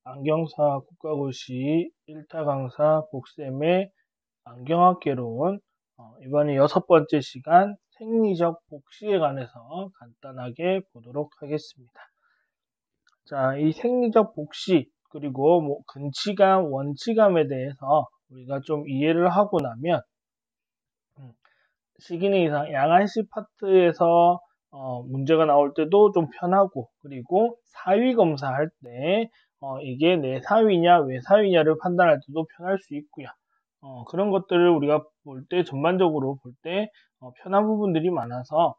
안경사 국가고시 1타 강사 복쌤의 안경학개론 이번에 6번째 시간 생리적 복시에 관해서 간단하게 보도록 하겠습니다. 자, 이 생리적 복시 그리고 근치감, 원치감에 대해서 우리가 좀 이해를 하고 나면 시기능이상 양한시 파트에서 문제가 나올 때도 좀 편하고, 그리고 사위 검사할 때 이게 내 사위냐 외 사위냐를 판단할 때도 편할 수 있고요. 그런 것들을 우리가 볼 때 전반적으로 볼 때 편한 부분들이 많아서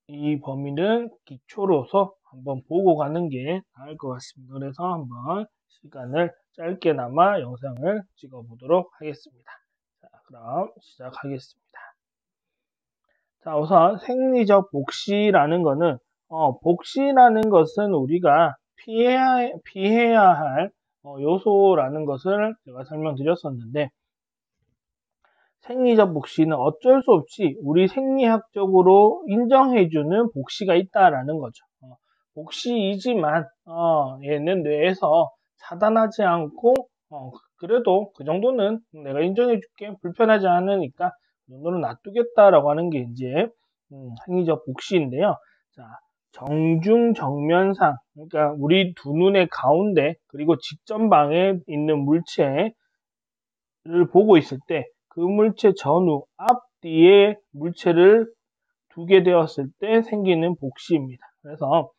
이 범위는 기초로서 한번 보고 가는 게 나을 것 같습니다. 그래서 한번 시간을 짧게나마 영상을 찍어 보도록 하겠습니다. 자, 그럼 시작하겠습니다. 자, 우선 생리적 복시라는 거는 복시라는 것은 우리가 피해야 할 요소라는 것을 제가 설명드렸었는데, 생리적 복시는 어쩔 수 없이 우리 생리학적으로 인정해주는 복시가 있다라는 거죠. 복시이지만 얘는 뇌에서 차단하지 않고 그래도 그 정도는 내가 인정해줄게, 불편하지 않으니까 그 정도는 놔두겠다라고 하는 게 이제 생리적 복시인데요. 자, 정중정면상, 그러니까 우리 두 눈의 가운데 그리고 직전방에 있는 물체를 보고 있을 때 그 물체 전후, 앞뒤에 물체를 두게 되었을 때 생기는 복시입니다. 그래서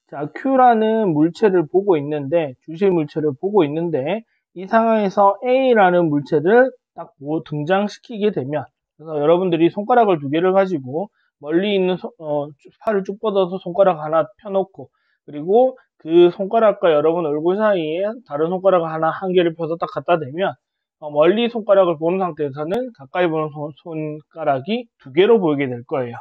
자, Q라는 물체를 보고 있는데, 주실 물체를 보고 있는데, 이 상황에서 A라는 물체를 딱 등장시키게 되면, 그래서 여러분들이 손가락을 두 개를 가지고 멀리 있는 팔을 쭉 뻗어서 손가락 하나 펴놓고, 그리고 그 손가락과 여러분 얼굴 사이에 다른 손가락 한 개를 펴서 딱 갖다 대면 멀리 손가락을 보는 상태에서는 가까이 보는 손가락이 두 개로 보이게 될 거예요.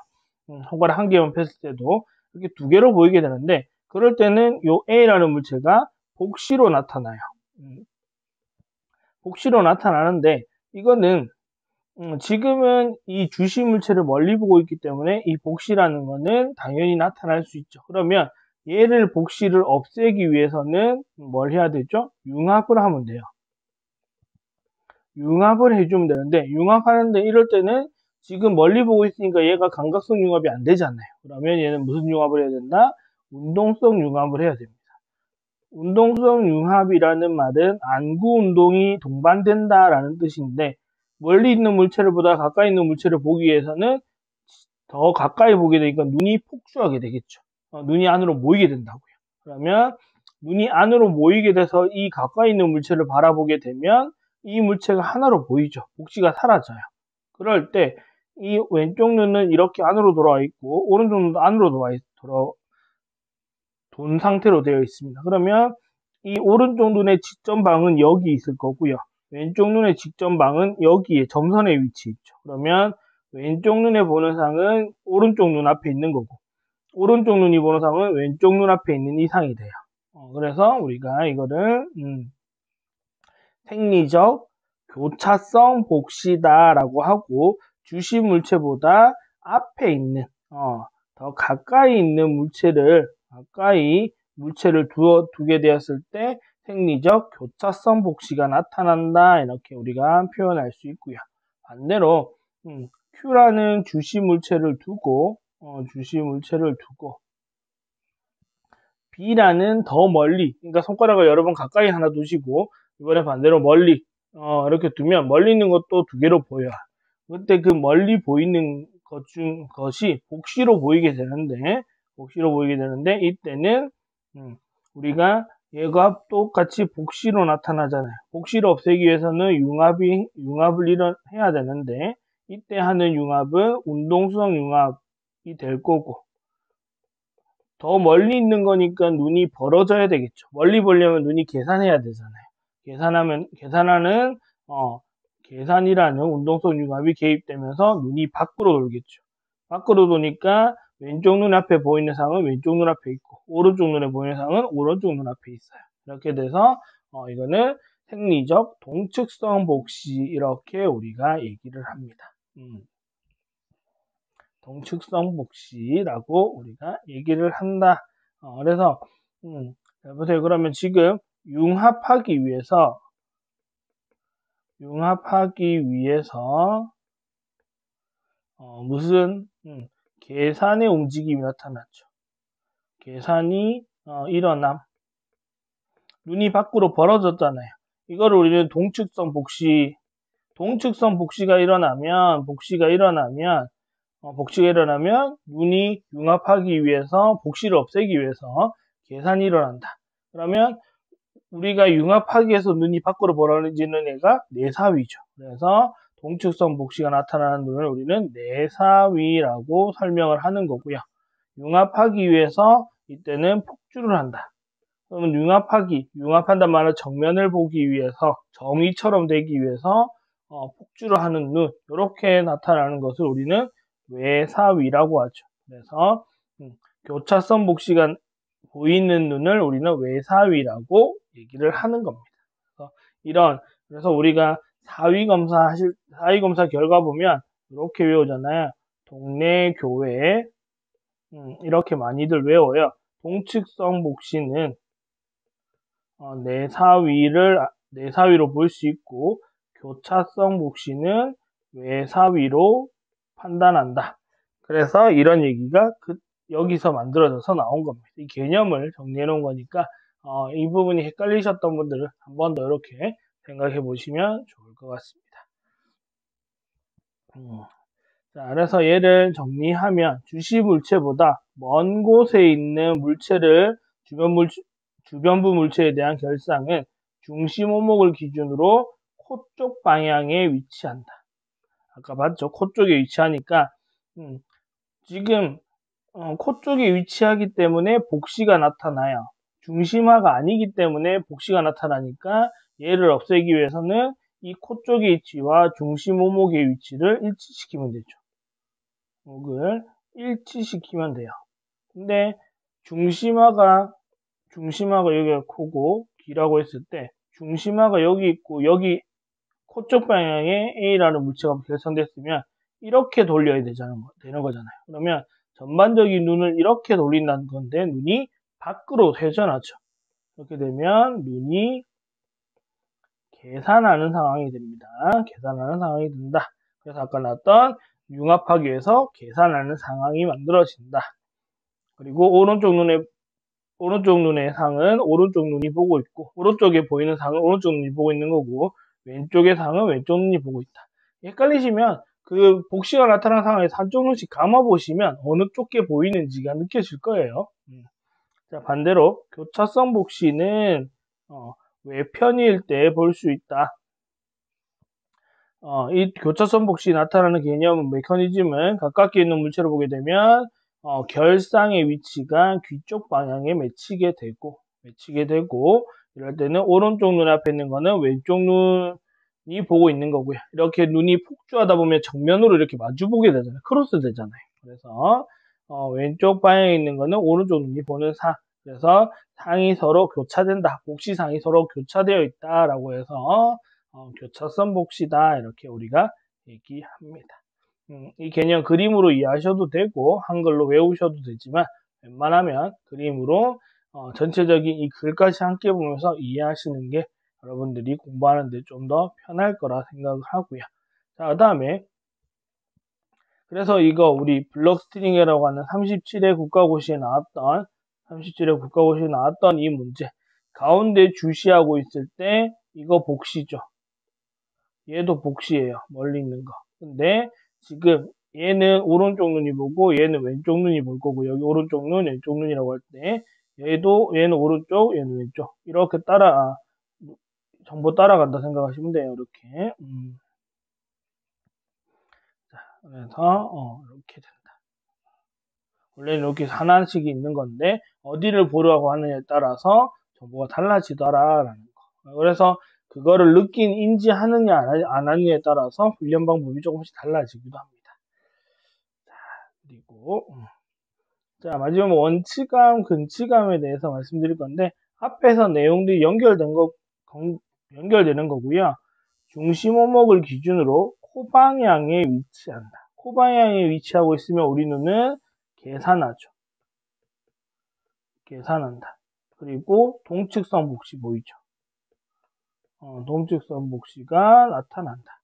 손가락 한 개만 폈을 때도 이렇게 두 개로 보이게 되는데, 그럴 때는 요 A라는 물체가 복시로 나타나요. 복시로 나타나는데, 이거는 지금은 이 주시 물체를 멀리 보고 있기 때문에 이 복시라는 거는 당연히 나타날 수 있죠. 그러면 얘를 복시를 없애기 위해서는 뭘 해야 되죠? 융합을 하면 돼요. 융합을 해주면 되는데, 융합하는데 이럴 때는 지금 멀리 보고 있으니까 얘가 감각성 융합이 안 되잖아요. 그러면 얘는 무슨 융합을 해야 된다? 운동성 융합을 해야 됩니다. 운동성 융합이라는 말은 안구 운동이 동반된다라는 뜻인데, 멀리 있는 물체를 보다 가까이 있는 물체를 보기 위해서는 더 가까이 보게 되니까 눈이 폭주하게 되겠죠. 눈이 안으로 모이게 된다고요. 그러면 눈이 안으로 모이게 돼서 이 가까이 있는 물체를 바라보게 되면 이 물체가 하나로 보이죠. 복시가 사라져요. 그럴 때 이 왼쪽 눈은 이렇게 안으로 돌아와 있고 오른쪽 눈도 안으로 돈 상태로 되어 있습니다. 그러면 이 오른쪽 눈의 직전방은 여기 있을 거고요. 왼쪽 눈의 직전방은 여기에 점선에 위치해 있죠. 그러면 왼쪽 눈에 보는 상은 오른쪽 눈 앞에 있는 거고, 오른쪽 눈이 보는 상은 왼쪽 눈 앞에 있는 이 상이 돼요. 그래서 우리가 이거를 생리적 교차성 복시다라고 하고, 주시 물체보다 앞에 있는 더 가까이 있는 물체를 두게 되었을 때 생리적 교차성 복시가 나타난다, 이렇게 우리가 표현할 수 있고요. 반대로 Q라는 주시 물체를 두고 B라는 더 멀리, 그러니까 손가락을 여러 번 가까이 하나 두시고 이번에 반대로 멀리 이렇게 두면 멀리 있는 것도 두 개로 보여요. 그때 그 멀리 보이는 것이 복시로 보이게 되는데, 이때는 우리가 얘가 똑같이 복시로 나타나잖아요. 복시를 없애기 위해서는 융합을 해야 되는데, 이때 하는 융합은 운동성 융합이 될 거고, 더 멀리 있는 거니까 눈이 벌어져야 되겠죠. 멀리 보려면 눈이 계산해야 되잖아요. 계산이라는 운동성 융합이 개입되면서 눈이 밖으로 돌겠죠. 밖으로 도니까 왼쪽 눈 앞에 보이는 상은 왼쪽 눈 앞에 있고, 오른쪽 눈에 보이는 상은 오른쪽 눈 앞에 있어요. 이렇게 돼서 이거는 생리적 동측성 복시, 이렇게 우리가 얘기를 합니다. 동측성 복시라고 우리가 얘기를 한다. 그래서 보세요. 그러면 지금 융합하기 위해서 무슨 계산의 움직임이 나타났죠. 계산이 일어남. 눈이 밖으로 벌어졌잖아요. 이거를 우리는 동측성 복시가 일어나면 눈이 융합하기 위해서 복시를 없애기 위해서 계산이 일어난다. 그러면 우리가 융합하기 위해서 눈이 밖으로 벌어지는 애가 내사위죠. 그래서 동측성 복시가 나타나는 눈을 우리는 내사위라고 설명을 하는 거고요. 융합하기 위해서 이때는 폭주를 한다. 그러면 융합한단 말은 정면을 보기 위해서, 정의처럼 되기 위해서 폭주를 하는 눈, 이렇게 나타나는 것을 우리는 외사위라고 하죠. 그래서 교차선 복시가 보이는 눈을 우리는 외사위라고 얘기를 하는 겁니다. 그래서 우리가 사위검사 결과 보면 이렇게 외우잖아요. 동네 교회 이렇게 많이들 외워요. 동측성 복시는 내사위로 볼 수 있고, 교차성 복시는 외사위로 판단한다. 그래서 이런 얘기가 여기서 만들어져서 나온 겁니다. 이 개념을 정리해 놓은 거니까 이 부분이 헷갈리셨던 분들은 한 번 더 이렇게 생각해 보시면 좋을 것 같습니다. 자, 그래서 얘를 정리하면 주시 물체보다 먼 곳에 있는 물체를 주변부 물체에 대한 결상은 중심 오목을 기준으로 코 쪽 방향에 위치한다. 아까 봤죠? 코 쪽에 위치하니까 지금 코 쪽에 위치하기 때문에 복시가 나타나요. 중심화가 아니기 때문에 복시가 나타나니까 얘를 없애기 위해서는 이 코 쪽의 위치와 중심 오목의 위치를 일치시키면 되죠. 오목을 일치시키면 돼요. 근데 중심화가 여기가 코고 B라고 했을 때 중심화가 여기 있고 여기 코 쪽 방향에 A라는 물체가 결성됐으면 이렇게 돌려야 되는 거잖아요. 그러면 전반적인 눈을 이렇게 돌린다는 건데 눈이 밖으로 회전하죠. 이렇게 되면 눈이 계산하는 상황이 됩니다. 계산하는 상황이 된다. 그래서 아까 나왔던 융합하기 위해서 계산하는 상황이 만들어진다. 그리고 오른쪽 눈의 상은 오른쪽 눈이 보고 있고, 오른쪽에 보이는 상은 오른쪽 눈이 보고 있는 거고, 왼쪽의 상은 왼쪽 눈이 보고 있다. 헷갈리시면 그 복시가 나타난 상황에서 한쪽 눈씩 감아보시면 어느 쪽에 보이는지가 느껴질 거예요. 자, 반대로 교차성 복시는 외편일 때 볼 수 있다. 이 교차성 복시 나타나는 개념 메커니즘은 가깝게 있는 물체를 보게 되면 결상의 위치가 귀 쪽 방향에 맺히게 되고 이럴 때는 오른쪽 눈 앞에 있는 거는 왼쪽 눈이 보고 있는 거고요. 이렇게 눈이 폭주하다 보면 정면으로 이렇게 마주 보게 되잖아요. 크로스 되잖아요. 그래서 왼쪽 방향에 있는 거는 오른쪽 눈이 보는 상. 그래서 상이 서로 교차된다. 복시상이 서로 교차되어 있다라고 해서 교차선 복시다 이렇게 우리가 얘기합니다. 이 개념 그림으로 이해하셔도 되고 한글로 외우셔도 되지만 웬만하면 그림으로 전체적인 이 글까지 함께 보면서 이해하시는 게 여러분들이 공부하는데 좀 더 편할 거라 생각을 하고요. 자, 그 다음에 그래서 이거 우리 블록스트링이라고 하는 37회 국가고시에 나왔던 이 문제 가운데 주시하고 있을 때 이거 복시죠. 얘도 복시예요. 멀리 있는 거. 근데 지금 얘는 오른쪽 눈이 보고 얘는 왼쪽 눈이 볼 거고 여기 오른쪽 눈, 왼쪽 눈이라고 할 때 얘는 오른쪽, 얘는 왼쪽 이렇게 전부 따라간다 생각하시면 돼요. 이렇게 자, 그래서 이렇게 된다. 원래는 이렇게 하나씩이 있는 건데 어디를 보려고 하느냐에 따라서 정보가 달라지더라라는 거. 그래서 그거를 인지하느냐 안 하느냐에 따라서 훈련 방법이 조금씩 달라지기도 합니다. 자, 그리고 마지막으로 원치감, 근치감에 대해서 말씀드릴 건데 앞에서 내용들이 연결되는 거고요. 중심 오목을 기준으로 코 방향에 위치한다. 코 방향에 위치하고 있으면 우리 눈은 계산한다. 그리고 동측성 복시 보이죠? 동측성 복시가 나타난다.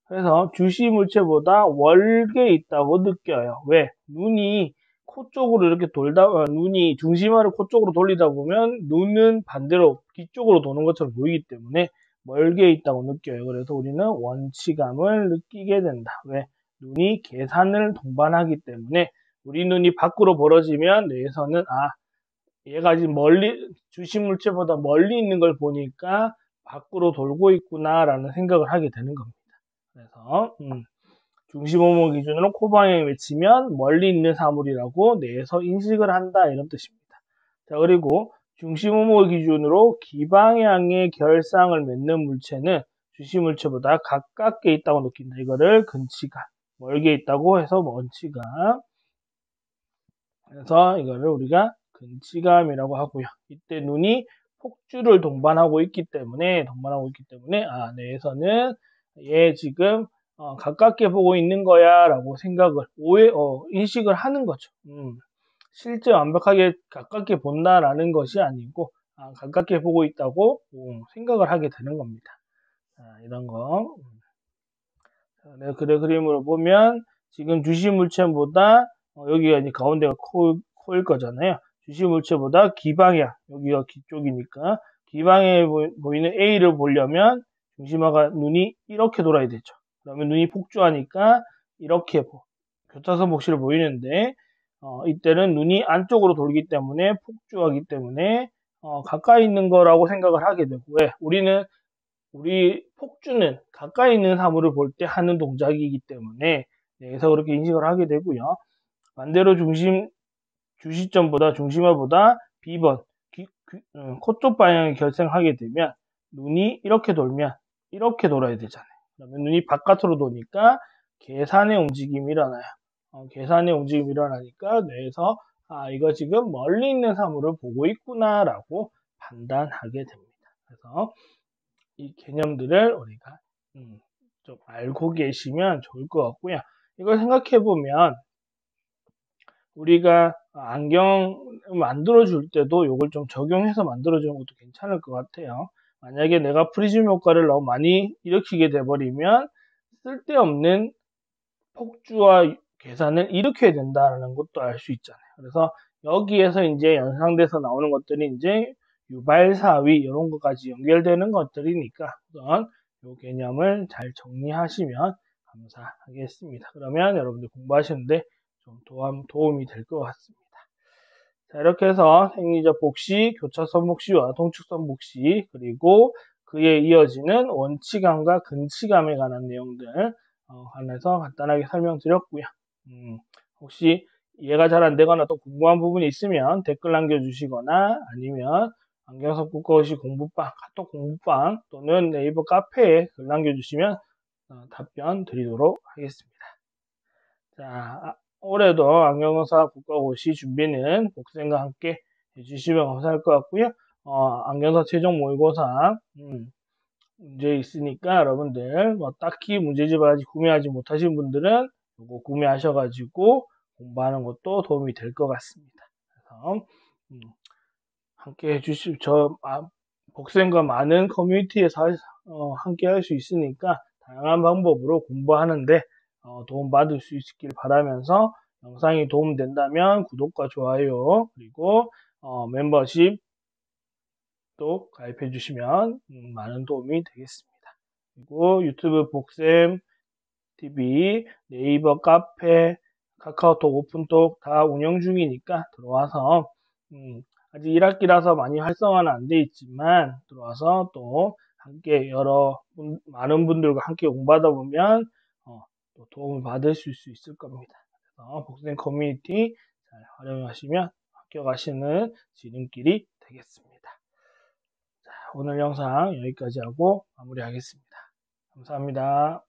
그래서 주시 물체보다 월계에 있다고 느껴요. 왜? 눈이 코 쪽으로 이렇게 눈이 중심화를 코 쪽으로 돌리다 보면 눈은 반대로 귀 쪽으로 도는 것처럼 보이기 때문에 멀게 있다고 느껴요. 그래서 우리는 원치감을 느끼게 된다. 왜? 눈이 계산을 동반하기 때문에 우리 눈이 밖으로 벌어지면 뇌에서는 얘가 지금 주시 물체보다 멀리 있는 걸 보니까 밖으로 돌고 있구나라는 생각을 하게 되는 겁니다. 그래서 중심 오목 기준으로 코 방향에 외치면 멀리 있는 사물이라고 뇌에서 인식을 한다 이런 뜻입니다. 자, 그리고 중심 오목 기준으로 기방향의 결상을 맺는 물체는 주시 물체보다 가깝게 있다고 느낀다. 이거를 근치감, 멀게 있다고 해서 먼치감. 그래서 이거를 우리가 근치감이라고 하고요. 이때 눈이 폭주를 동반하고 있기 때문에 뇌에서는 얘 지금 가깝게 보고 있는 거야 라고 인식을 하는 거죠. 실제 완벽하게 가깝게 본다라는 것이 아니고 가깝게 보고 있다고 생각을 하게 되는 겁니다. 이런 거. 네, 그림으로 보면 지금 주시 물체보다 여기가 이제 가운데가 코일 거잖아요. 주시 물체보다 기방향, 여기가 귀 쪽이니까 기방향에 보이는 A를 보려면 중심화가 눈이 이렇게 돌아야 되죠. 그러면 눈이 폭주하니까 이렇게 교차선 복시를 보이는데 이때는 눈이 안쪽으로 돌기 때문에 폭주하기 때문에 가까이 있는 거라고 생각을 하게 되고 왜? 우리 폭주는 가까이 있는 사물을 볼 때 하는 동작이기 때문에 그래서 그렇게 인식을 하게 되고요. 반대로 주시점보다 중심화보다 B번 코 쪽 방향이 결정하게 되면 눈이 이렇게 돌면 이렇게 돌아야 되잖아요. 그러면 눈이 바깥으로 도니까 계산의 움직임이 일어나요. 계산의 움직임이 일어나니까 뇌에서 이거 지금 멀리 있는 사물을 보고 있구나 라고 판단하게 됩니다. 그래서 이 개념들을 우리가 좀 알고 계시면 좋을 것 같고요. 이걸 생각해 보면 우리가 안경 만들어 줄 때도 이걸 좀 적용해서 만들어 주는 것도 괜찮을 것 같아요. 만약에 내가 프리즘 효과를 너무 많이 일으키게 돼 버리면 쓸데없는 폭주와 계산을 일으켜야 된다는 것도 알 수 있잖아요. 그래서 여기에서 이제 연상돼서 나오는 것들이 이제 유발사위 이런 것까지 연결되는 것들이니까 우선 이 개념을 잘 정리하시면 감사하겠습니다. 그러면 여러분들 공부하시는데 좀 도움이 될 것 같습니다. 자, 이렇게 해서 생리적 복시, 교차선 복시와 동축선 복시, 그리고 그에 이어지는 원치감과 근치감에 관한 내용들 관해서 간단하게 설명드렸고요. 혹시 이해가 잘 안 되거나 또 궁금한 부분이 있으면 댓글 남겨주시거나 아니면 안경석 국어시 공부방, 카톡 공부방 또는 네이버 카페에 글 남겨주시면 답변 드리도록 하겠습니다. 자, 올해도 안경사 국가고시 준비는 복생과 함께 해주시면 감사할 것 같고요. 안경사 최종 모의고사 문제 있으니까 여러분들 딱히 문제집 아직 구매하지 못하신 분들은 이거 구매하셔가지고 공부하는 것도 도움이 될 것 같습니다. 그래서 함께 해주실 복생과 많은 커뮤니티에서 함께 할 수 있으니까 다양한 방법으로 공부하는데 도움 받을 수 있길 바라면서 영상이 도움된다면 구독과 좋아요 그리고 멤버십 또 가입해 주시면 많은 도움이 되겠습니다. 그리고 유튜브 복쌤 TV, 네이버 카페, 카카오톡 오픈톡 다 운영 중이니까 들어와서 아직 1학기라서 많이 활성화는 안 돼 있지만 들어와서 또 함께 많은 분들과 함께 공부하다 보면 또 도움을 받으실 수 있을 겁니다. 그래서 복생 커뮤니티 잘 활용하시면 합격하시는 지름길이 되겠습니다. 자, 오늘 영상 여기까지 하고 마무리하겠습니다. 감사합니다.